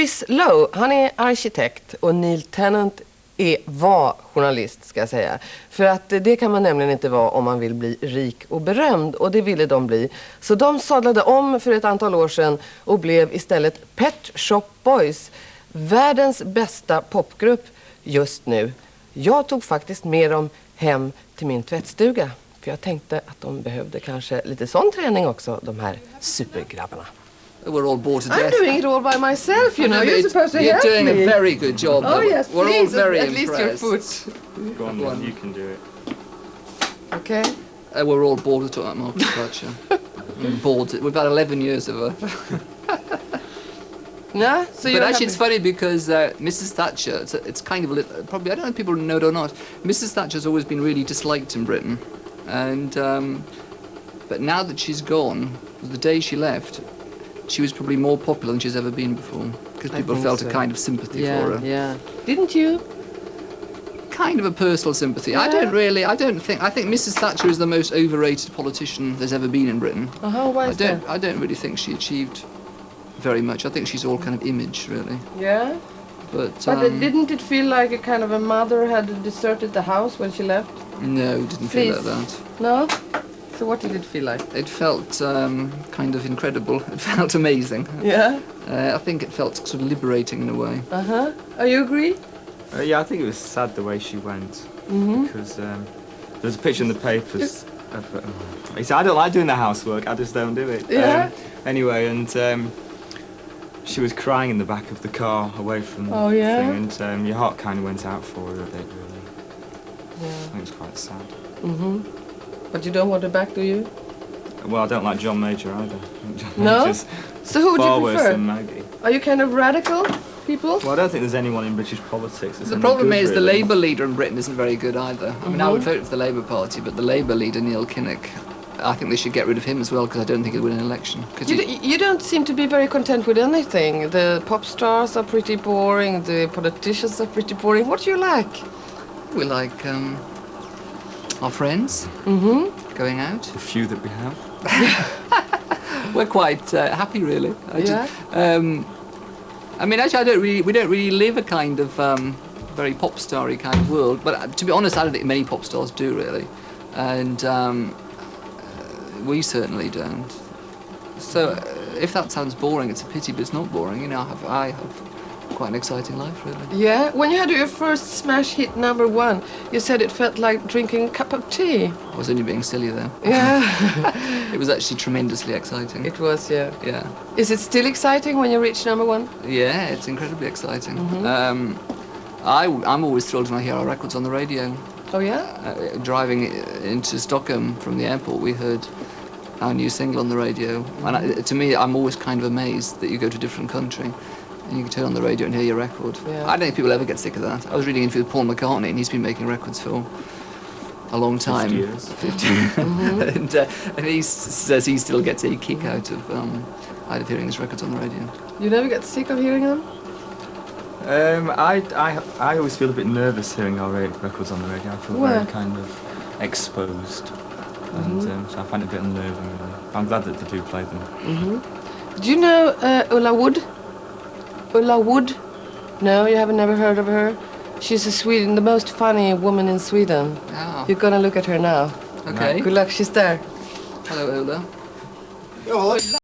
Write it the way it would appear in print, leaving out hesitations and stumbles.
Chris Lowe, han är arkitekt och Neil Tennant var journalist, ska jag säga. För att det kan man nämligen inte vara om man vill bli rik och berömd, och det ville de bli. Så de sadlade om för ett antal år sedan och blev istället Pet Shop Boys, världens bästa popgrupp just nu. Jag tog faktiskt med dem hem till min tvättstuga, för jag tänkte att de behövde kanske lite sån träning också, de här supergrabbarna. We're all bored to death. I'm doing it all by myself, you know. You're supposed to help me. You're doing a very good job. Oh yes, we're please, all very at impressed. least your foot. Go on, then, you can do it. Okay. We're all bored of talking about Margaret Thatcher. Bored. We've had 11 years of her. Yeah, so But actually it's funny because Mrs. Thatcher, it's kind of, probably, I don't know if people know it or not, Mrs. Thatcher's always been really disliked in Britain. And, but now that she's gone, the day she left, she was probably more popular than she's ever been before, because people felt a kind of sympathy for her. Yeah. Didn't you? Kind of a personal sympathy. Yeah. I think Mrs. Thatcher is the most overrated politician there's ever been in Britain. Why is that? I don't really think she achieved very much. I think she's all kind of image, really. Yeah. But didn't it feel like a kind of a mother had deserted the house when she left? No, it didn't feel like that. No? So what did it feel like? It felt kind of incredible. It felt amazing. Yeah? I think it felt sort of liberating in a way. Uh-huh. Oh, you agree? Yeah, I think it was sad the way she went. Because there's a picture in the papers of... he said, I don't like doing the housework, I just don't do it. Yeah? Anyway, and she was crying in the back of the car away from Oh, yeah? the thing, and your heart kind of went out for her a bit, really. Yeah. I think it was quite sad. But you don't want her back, do you? Well, I don't like John Major either. John No? Major's So who would far you worse prefer? than Maggie. Are you kind of radical people? Well, I don't think there's anyone in British politics that's The any problem good, is the really. Labour leader in Britain isn't very good either. I mean, I would vote for the Labour Party, but the Labour leader, Neil Kinnock, I think they should get rid of him as well, because I don't think he'll win an election. You don't seem to be very content with anything. The pop stars are pretty boring, the politicians are pretty boring. What do you like? We like our friends, going out. The few that we have. We're quite happy, really. Yeah? I mean, actually, we don't really live a kind of very pop star-y kind of world. But to be honest, I don't think many pop stars do, really. And we certainly don't. So if that sounds boring, it's a pity, but it's not boring. You know, I have quite an exciting life, really. Yeah? When you had your first smash hit #1, you said it felt like drinking a cup of tea. I was only being silly there. Yeah. It was actually tremendously exciting. It was, yeah. Yeah. Is it still exciting when you reach #1? Yeah, it's incredibly exciting. I'm always thrilled when I hear our records on the radio. Oh, yeah? Driving into Stockholm from the airport, we heard our new single on the radio. And to me, I'm always kind of amazed that you go to a different country and you can turn on the radio and hear your record. Yeah. I don't think people ever get sick of that. I was reading an interview with Paul McCartney, and he's been making records for a long time. 50 years. 50 and he says he still gets a kick out of hearing his records on the radio. You never get sick of hearing them? I always feel a bit nervous hearing our records on the radio. I feel very kind of exposed, and so I find it a bit unnerving, really. I'm glad that they do play them. Do you know Ulla Wood? Ulla Wood? No, you haven't never heard of her? She's the most funny woman in Sweden. Oh. You're gonna look at her now. Okay. Good luck, she's there. Hello, Ola. Ja,